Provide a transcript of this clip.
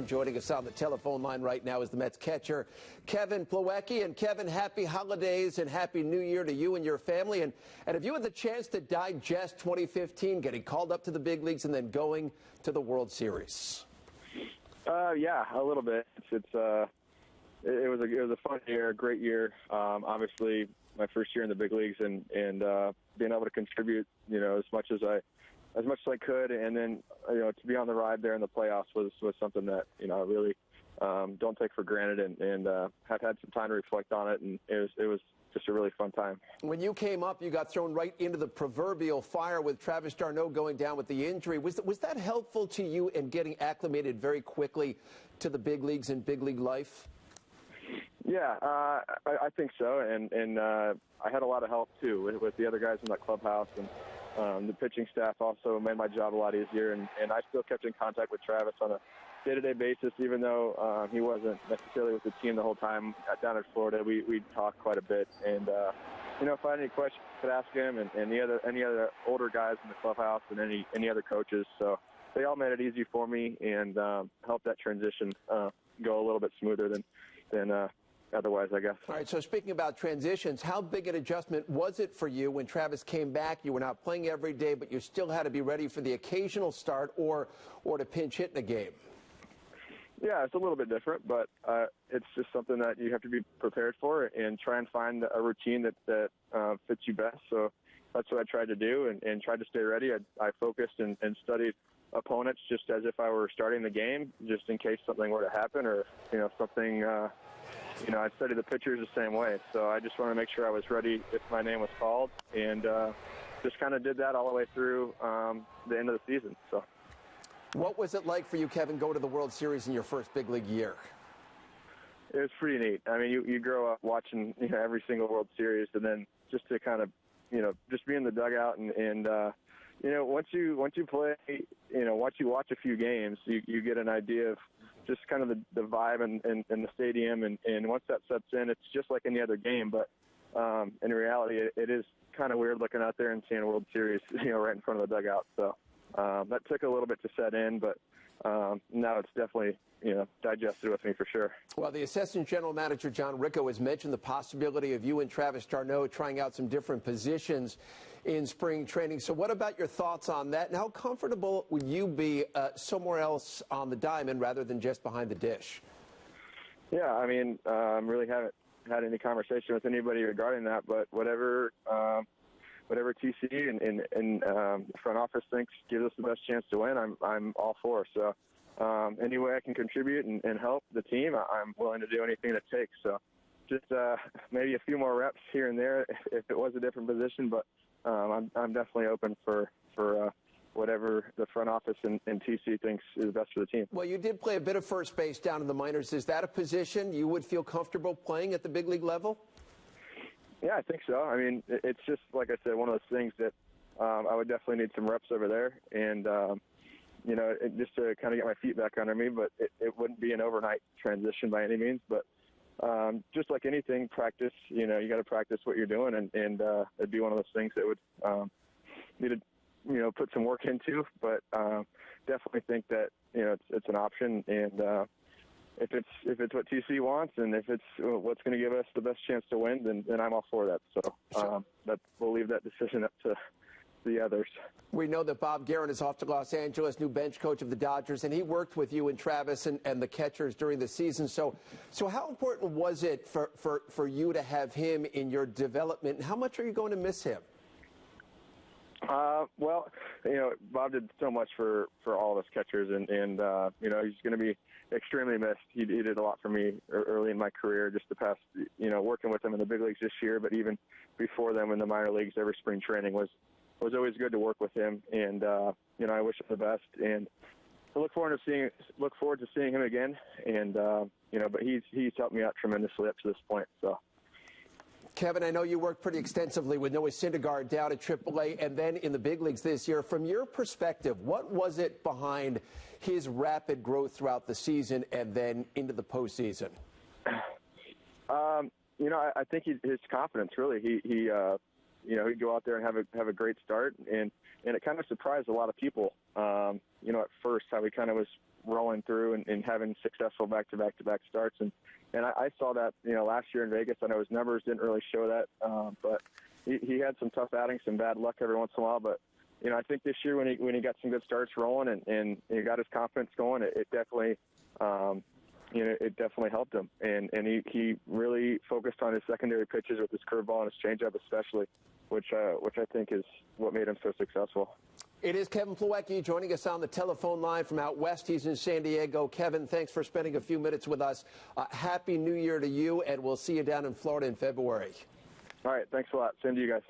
Joining us on the telephone line right now is the Mets catcher, Kevin Plawecki. And Kevin, happy holidays and happy New Year to you and your family. And if you had the chance to digest 2015, getting called up to the big leagues and then going to the World Series. Yeah, a little bit. It was a fun year, a great year. Obviously, my first year in the big leagues and being able to contribute, as much as I could, and then to be on the ride there in the playoffs was something that I really don't take for granted, and have had some time to reflect on it, and it was just a really fun time. When you came up, you got thrown right into the proverbial fire with Travis d'Arnaud going down with the injury. Was that helpful to you in getting acclimated very quickly to the big leagues and big league life? Yeah, I think so, and I had a lot of help too with the other guys in that clubhouse, and the pitching staff also made my job a lot easier, and I still kept in contact with Travis on a day-to-day basis, even though he wasn't necessarily with the team the whole time down in Florida. We talked quite a bit, and if I had any questions, I could ask him and any other older guys in the clubhouse and any other coaches. So they all made it easy for me and helped that transition go a little bit smoother than otherwise, I guess. All right, so speaking about transitions, how big an adjustment was it for you when Travis came back? You were not playing every day, but you still had to be ready for the occasional start or to pinch hit in a game. Yeah, it's a little bit different, but it's just something that you have to be prepared for and try and find a routine that fits you best. So that's what I tried to do and tried to stay ready. I focused and studied opponents just as if I were starting the game, just in case something were to happen or, something, I studied the pitchers the same way. So I just wanted to make sure I was ready if my name was called, and just kind of did that all the way through the end of the season. So. What was it like for you, Kevin, going to the World Series in your first big league year? It was pretty neat. I mean, you grow up watching every single World Series, and then just to kind of just be in the dugout and once you play, once you watch a few games, you get an idea of just kind of the vibe and the stadium, and once that sets in, it's just like any other game. But in reality, it is kind of weird looking out there and seeing a World Series, right in front of the dugout. So that took a little bit to set in, but now it's definitely digested with me for sure. Well, the assistant general manager, John Ricco, has mentioned the possibility of you and Travis d'Arnaud trying out some different positions in spring training. So what about your thoughts on that? And how comfortable would you be somewhere else on the diamond rather than just behind the dish? Yeah, I mean, really haven't had any conversation with anybody regarding that, but whatever TC and front office thinks gives us the best chance to win, I'm all for. So any way I can contribute and help the team, I'm willing to do anything it takes. So just maybe a few more reps here and there if it was a different position, but I'm definitely open for whatever the front office and TC thinks is best for the team. Well, you did play a bit of first base down in the minors. Is that a position you would feel comfortable playing at the big league level? Yeah, I think so. I mean, it's just, like I said, one of those things that I would definitely need some reps over there and, just to kind of get my feet back under me. But it wouldn't be an overnight transition by any means. But just like anything, practice, you got to practice what you're doing. And it'd be one of those things that would need to, put some work into. But definitely think that, it's an option. And if it's what TC wants and if it's what's going to give us the best chance to win, then I'm all for that. So we'll leave that decision up to the others. We know that Bob Guerin is off to Los Angeles, new bench coach of the Dodgers, and he worked with you and Travis and the catchers during the season. So how important was it for you to have him in your development, and how much are you going to miss him? Well, Bob did so much for all of us catchers, and he's going to be extremely missed. He did a lot for me early in my career, just the past, working with him in the big leagues this year, but even before them in the minor leagues, every spring training was always good to work with him. And, I wish him the best, and I look forward to seeing him again. And, but he's helped me out tremendously up to this point. So. Kevin, I know you worked pretty extensively with Noah Syndergaard down at AAA and then in the big leagues this year. From your perspective, what was it behind his rapid growth throughout the season and then into the postseason? I think his confidence, really. He'd go out there and have a great start, and it kind of surprised a lot of people. At first, how he kind of was rolling through and having successful back-to-back starts. And I saw that, last year in Vegas. I know his numbers didn't really show that, but he had some tough outings, some bad luck every once in a while. But, I think this year when he got some good starts rolling and he got his confidence going, it definitely it definitely helped him. And he really focused on his secondary pitches with his curveball and his changeup especially, which I think is what made him so successful. It is Kevin Plawecki joining us on the telephone line from out west. He's in San Diego. Kevin, thanks for spending a few minutes with us. Happy New Year to you, and we'll see you down in Florida in February. All right, thanks a lot. Same to you guys.